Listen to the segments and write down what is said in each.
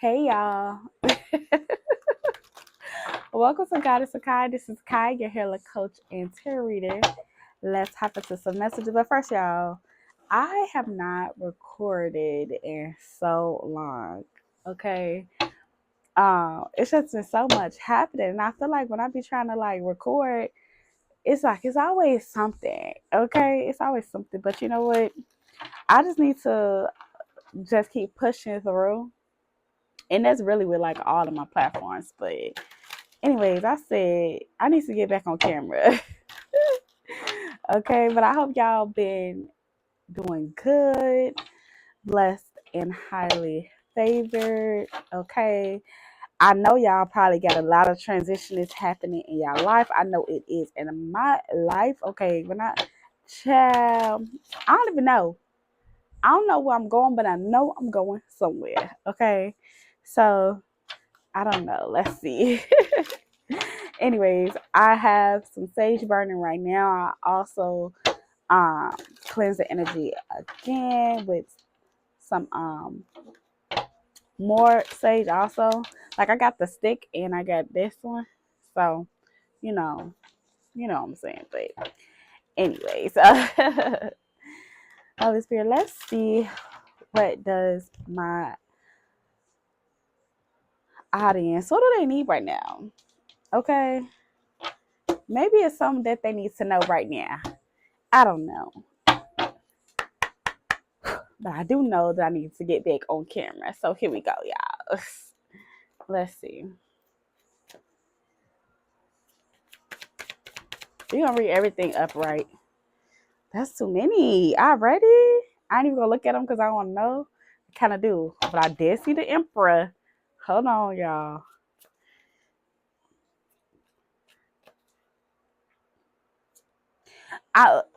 Hey y'all. Welcome to Guidance of Khi. This is Kai, your hair coach and tarot reader. Let's hop into some messages. But first, y'all, I have not recorded in so long. Okay. It's just been so much happening. And I feel like when I be trying to record, it's like it's always something. Okay. It's always something. But you know what? I just need to just keep pushing through. And that's really with all of my platforms. But anyways, I said I need to get back on camera. Okay, but I hope y'all been doing good, blessed, and highly favored. Okay. I know y'all probably got a lot of transitions happening in y'all life. I know it is in my life. Okay, when I child, I don't even know. I don't know where I'm going, but I know I'm going somewhere. Okay. So I don't know. Let's see. Anyways, I have some sage burning right now. I also cleanse the energy again with some more sage also. Like I got the stick and I got this one. So, you know what I'm saying. But anyways, Holy Spirit, let's see what does my audience, what do they need right now? Okay. Maybe it's something that they need to know right now. I don't know. But I do know that I need to get back on camera. So here we go, y'all. Let's see. We're going to read everything upright. That's too many already. I ain't even going to look at them because I don't want to know. I kind of do. But I did see the Emperor. Hold on, y'all.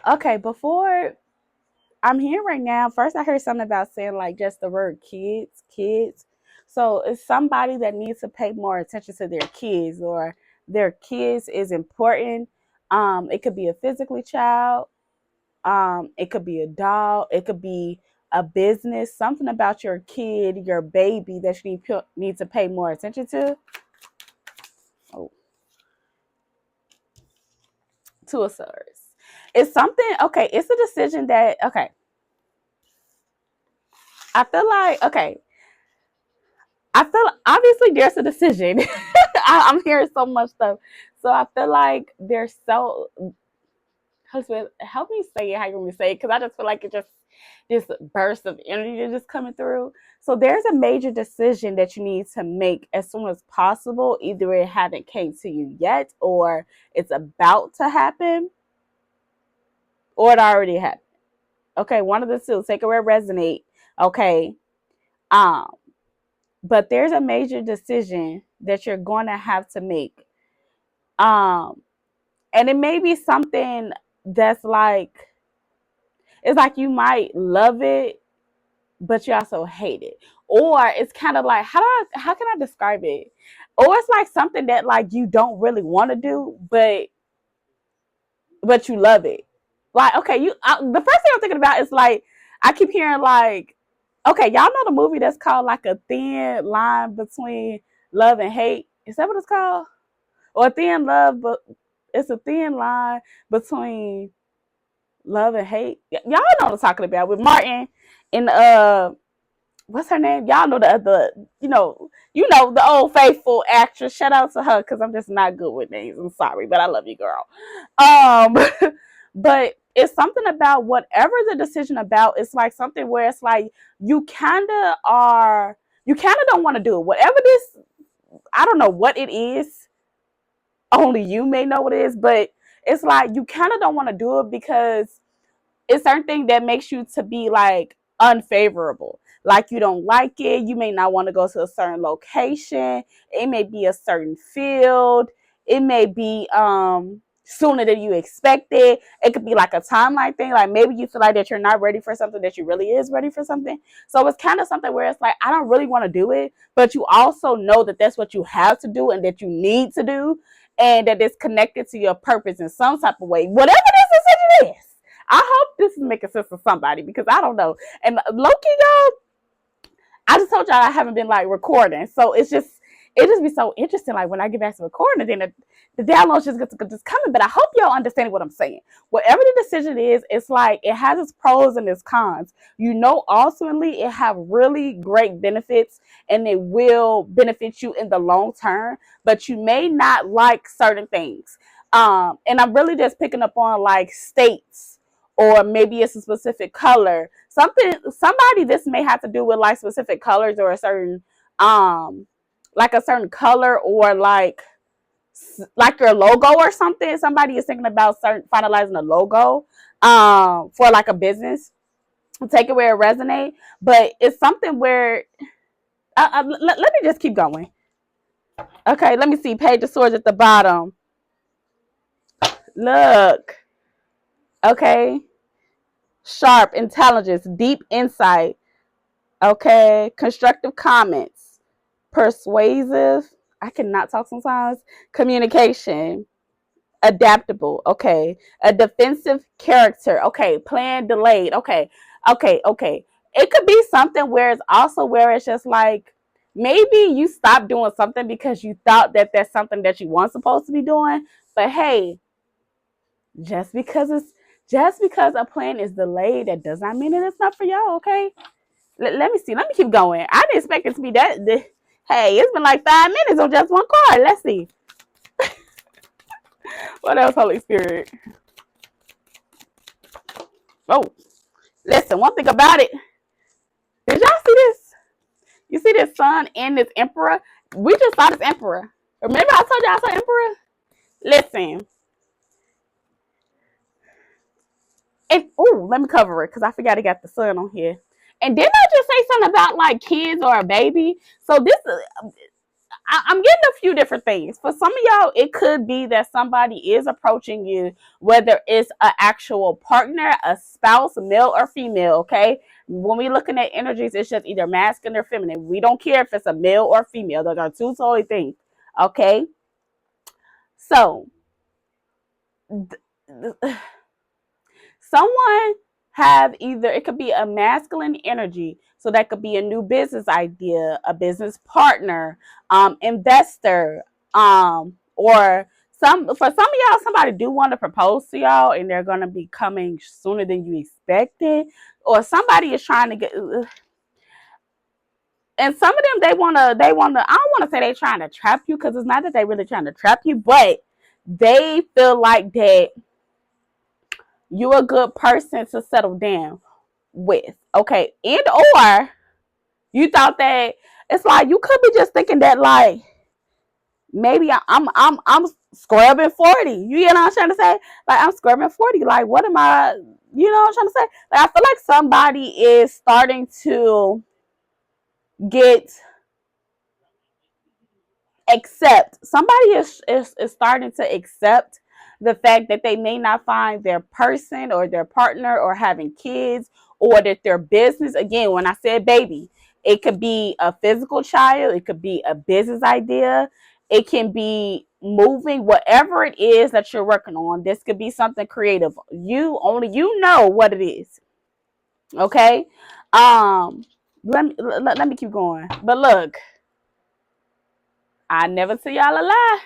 Okay, before I'm here right now, first I heard something about saying just the word kids. So it's somebody that needs to pay more attention to their kids, or their kids is important. It could be a physically child. It could be a dog. It could be a business. Something about your kid, your baby that you need to pay more attention to. Oh, to a source. It's something. Okay, it's a decision that. Okay, I feel like. Okay, I feel obviously there's a decision. I'm hearing so much stuff, so I feel like there's so. Husband, help me say it how you want me to say it, because I just feel like it just this burst of energy just coming through. So there's a major decision that you need to make as soon as possible. Either it haven't came to you yet, or it's about to happen, or it already happened. Okay, one of the two. Take it where it resonate. Okay. Um, but there's a major decision that you're going to have to make. And it may be something that's it's like you might love it, but you also hate it. Or it's kind of like, how can I describe it? Or it's like something that you don't really want to do, but you love it. Like, okay, the first thing I'm thinking about is I keep hearing okay, y'all know the movie that's called A Thin Line Between Love and Hate. Is that what it's called? Or Thin Love, but it's a thin line between love and hate. Y'all know what I'm talking about with Martin and what's her name? Y'all know the old faithful actress. Shout out to her because I'm just not good with names. I'm sorry, but I love you, girl. But it's something about whatever the decision about. It's like something where it's like you kind of don't want to do it. Whatever this, I don't know what it is. Only you may know what it is, but it's like you kind of don't want to do it because it's certain thing that makes you to be unfavorable. Like you don't like it. You may not want to go to a certain location. It may be a certain field. It may be sooner than you expected. It could be a timeline thing. Like maybe you feel like that you're not ready for something that you really is ready for something. So it's kind of something where it's like, I don't really want to do it, but you also know that that's what you have to do and that you need to do, and that it's connected to your purpose in some type of way. Whatever this decision is. I hope this is making sense to somebody because I don't know. And Loki, y'all, I just told y'all I haven't been like recording, so it just be so interesting. Like when I get back to recording, then the downloads just coming. But I hope y'all understand what I'm saying. Whatever the decision is, it's like it has its pros and its cons. You know, ultimately it have really great benefits, and it will benefit you in the long term. But you may not like certain things. And I'm really just picking up on like states, or maybe it's a specific color. Somebody, this may have to do with like specific colors, or a certain like a certain color, or like your logo or something. Somebody is thinking about finalizing a logo for like a business. Take it where it resonates, but it's something where let me just keep going. Okay, let me see. Page of Swords at the bottom. Look. Okay. Sharp intelligence, deep insight. Okay. Constructive comments. Persuasive. I cannot talk sometimes. Communication. Adaptable. Okay. A defensive character. Okay. Plan delayed. Okay. It could be something where it's also where it's just like maybe you stopped doing something because you thought that that's something that you weren't supposed to be doing. But hey, just because a plan is delayed, that does not mean that it's not for y'all. Okay. Let me see. Let me keep going. I didn't expect it to be that. Hey, it's been like 5 minutes on just one card. Let's see. What else, Holy Spirit? Oh, listen, one thing about it. Did y'all see this? You see this sun and this emperor? We just saw this emperor. Remember I told y'all I saw emperor? Listen. And oh, let me cover it because I forgot I got the sun on here. And didn't I just say something about like kids or a baby? So this I'm getting a few different things. For some of y'all, it could be that somebody is approaching you, whether it's an actual partner, a spouse, male or female, okay? When we're looking at energies, it's just either masculine or feminine. We don't care if it's a male or female. Those are two totally things, okay? So, someone have either, it could be a masculine energy, so that could be a new business idea, a business partner, investor, or for some of y'all, somebody do want to propose to y'all and they're going to be coming sooner than you expected, or somebody is trying to get, and some of them they want to, I don't want to say they trying to trap you, because it's not that they really trying to trap you, but they feel like that you're a good person to settle down with, okay? And or you thought that, it's like you could be just thinking that like maybe I'm scrubbing 40. You know what I'm trying to say? Like I'm scrubbing 40. Like what am I? You know what I'm trying to say? Like I feel like somebody is starting to get somebody is starting to accept the fact that they may not find their person or their partner or having kids, or that their business, again, when I said baby, it could be a physical child, it could be a business idea, it can be moving, whatever it is that you're working on. This could be something creative. Only you know what it is. Okay. Let me keep going. But look, I never tell y'all a lie.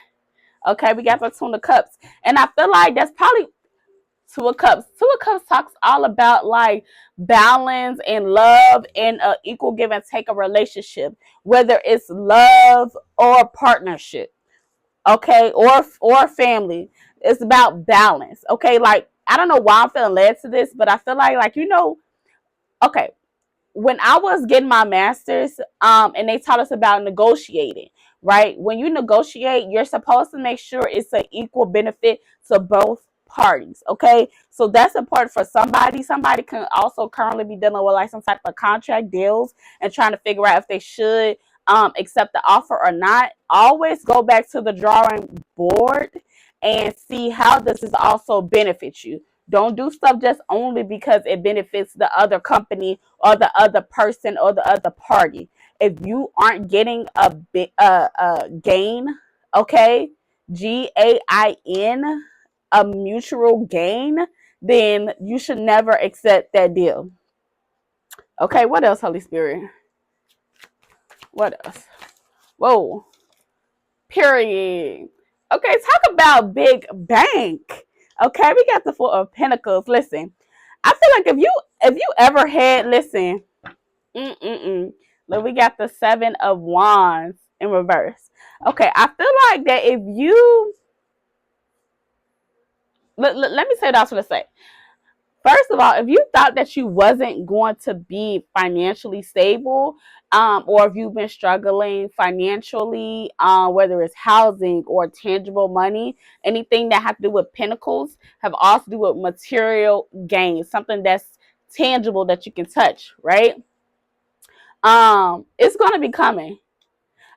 Okay, we got the Two of Cups. And I feel like that's probably Two of Cups. Two of Cups talks all about like balance and love and equal give and take a relationship, whether it's love or partnership, okay, or family. It's about balance, okay? Like, I don't know why I'm feeling led to this, but I feel like okay, when I was getting my master's, and they taught us about negotiating, right? When you negotiate, you're supposed to make sure it's an equal benefit to both parties, okay? So that's important for somebody. Somebody can also currently be dealing with like some type of contract deals and trying to figure out if they should accept the offer or not. Always go back to the drawing board and see how this is also benefit you. Don't do stuff just only because it benefits the other company or the other person or the other party. If you aren't getting a gain, okay, GAIN, a mutual gain, then you should never accept that deal. Okay, what else, Holy Spirit? What else? Whoa. Period. Okay, talk about big bank. Okay, we got the Four of Pentacles. Listen, I feel like if you ever had, listen, look, we got the Seven of Wands in reverse. Okay, I feel like that if you let me say what I was going to say. First of all, if you thought that you wasn't going to be financially stable, or if you've been struggling financially, whether it's housing or tangible money, anything that has to do with pentacles have also to do with material gain, something that's tangible that you can touch, right? It's going to be coming.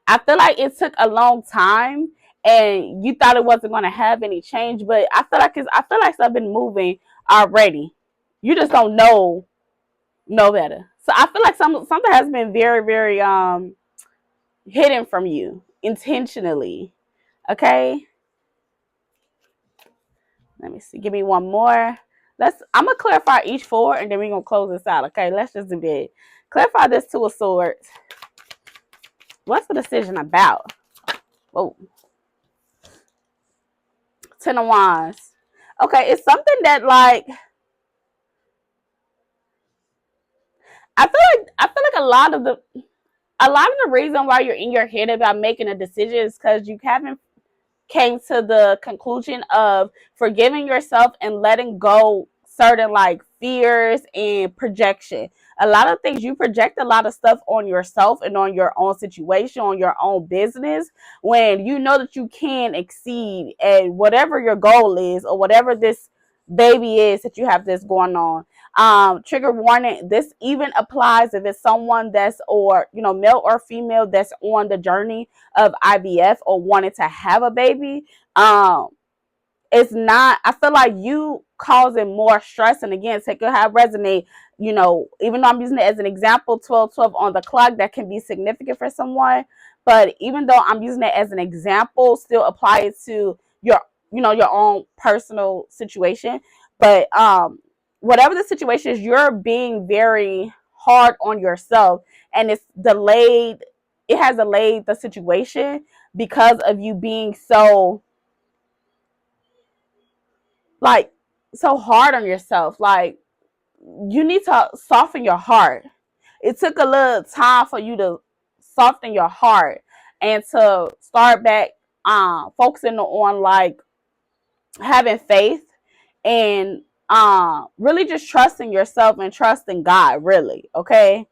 I feel like it took a long time and you thought it wasn't going to have any change, but I feel like stuff been moving already. You just don't know better. So I feel like something has been very, very hidden from you intentionally. Okay? Let me see. Give me one more. I'm gonna clarify each four and then we're gonna close this out. Okay, let's just do that. Clarify this Two of Swords. What's the decision about? Oh. Ten of Wands. Okay, it's something that like I feel like a lot of the reason why you're in your head about making a decision is because you haven't came to the conclusion of forgiving yourself and letting go certain like fears and projection. A lot of things you project a lot of stuff on yourself and on your own situation, on your own business, when you know that you can exceed at whatever your goal is or whatever this baby is that you have this going on. Trigger warning, this even applies if it's someone that's, or male or female, that's on the journey of IVF or wanting to have a baby. It's not, I feel like you causing more stress. And again, take it how it resonate. Even though I'm using it as an example, 12-12 on the clock, that can be significant for someone. But even though I'm using it as an example, still apply it to your own personal situation. But whatever the situation is, you're being very hard on yourself, and it has delayed the situation because of you being so hard on yourself. Like, you need to soften your heart. It took a little time for you to soften your heart and to start back focusing on like having faith and really just trusting yourself and trusting God, really. Okay?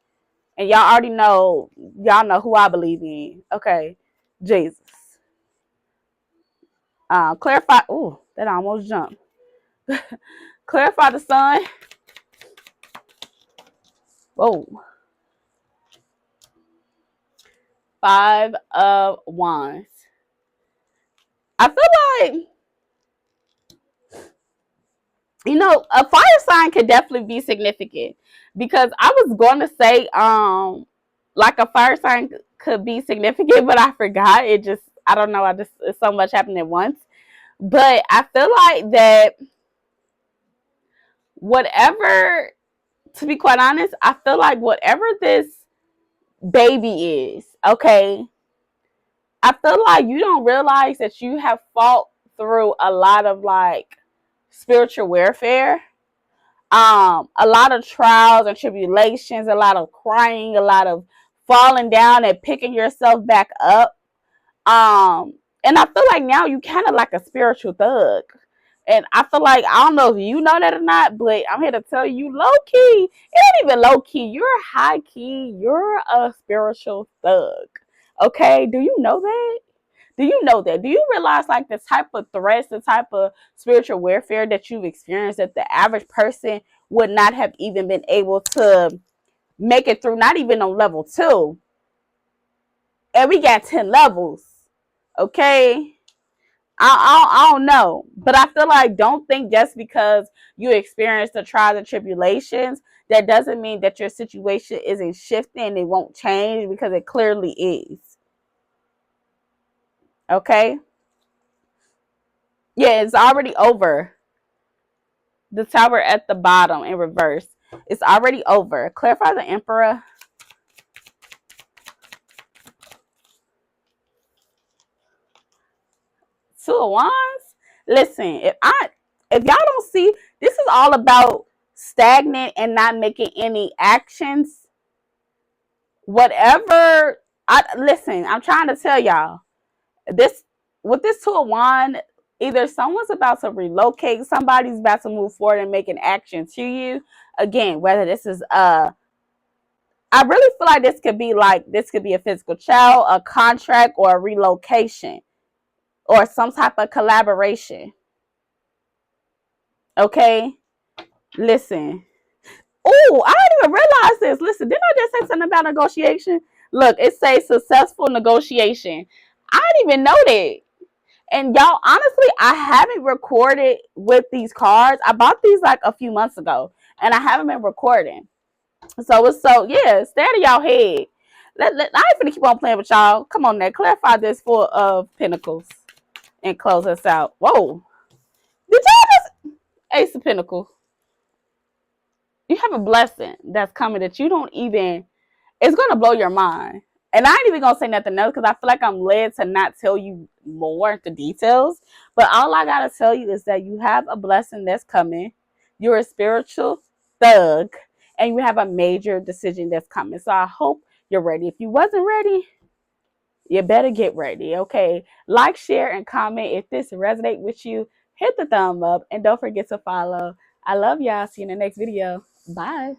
And y'all know who I believe in. Okay? Jesus. Clarify. Ooh, that almost jumped. Clarify the sun. Whoa. 5 of Wands. I feel like, a fire sign could definitely be significant, because I was going to say, like a fire sign could be significant, but I forgot. I don't know. It's so much happening at once. But I feel like that whatever, to be quite honest, I feel like whatever this baby is, okay, I feel like you don't realize that you have fought through a lot of like spiritual warfare, a lot of trials and tribulations, a lot of crying, a lot of falling down and picking yourself back up. And I feel like now you kind of like a spiritual thug. And I feel like, I don't know if you know that or not, but I'm here to tell you, low key, it ain't even low key, you're high key, you're a spiritual thug. Okay? Do you know that? Do you know that? Do you realize like the type of threats, the type of spiritual warfare that you've experienced that the average person would not have even been able to make it through, not even on level 2. And we got 10 levels. Okay? I don't know. But I feel like, don't think just because you experience the trials and tribulations, that doesn't mean that your situation isn't shifting. It won't change, because it clearly is. Okay? Yeah, it's already over. The Tower at the bottom in reverse. It's already over. Clarify the Emperor. Two of Wands. Listen, if y'all don't see, this is all about stagnant and not making any actions. Whatever. Listen, I'm trying to tell y'all, this with this Two of Wands, either someone's about to relocate, somebody's about to move forward and make an action to you. Again, whether this is I really feel like this could be a physical child, a contract, or a relocation, or some type of collaboration. Okay? Listen. Oh, I didn't even realize this. Listen, didn't I just say something about negotiation? Look, it says successful negotiation. I didn't even know that. And y'all, honestly, I haven't recorded with these cards. I bought these like a few months ago, and I haven't been recording. Yeah, stay out of y'all head. I ain't finna keep on playing with y'all. Come on now, clarify this Four of Pentacles and close us out. Whoa. Did y'all just Ace of Pentacles? You have a blessing that's coming that you don't even, it's gonna blow your mind. And I ain't even gonna say nothing else because I feel like I'm led to not tell you more the details. But all I gotta tell you is that you have a blessing that's coming. You're a spiritual thug, and you have a major decision that's coming. So I hope you're ready. If you wasn't ready, you better get ready. Okay. Like, share, and comment. If this resonates with you, hit the thumb up and don't forget to follow. I love y'all. See you in the next video. Bye.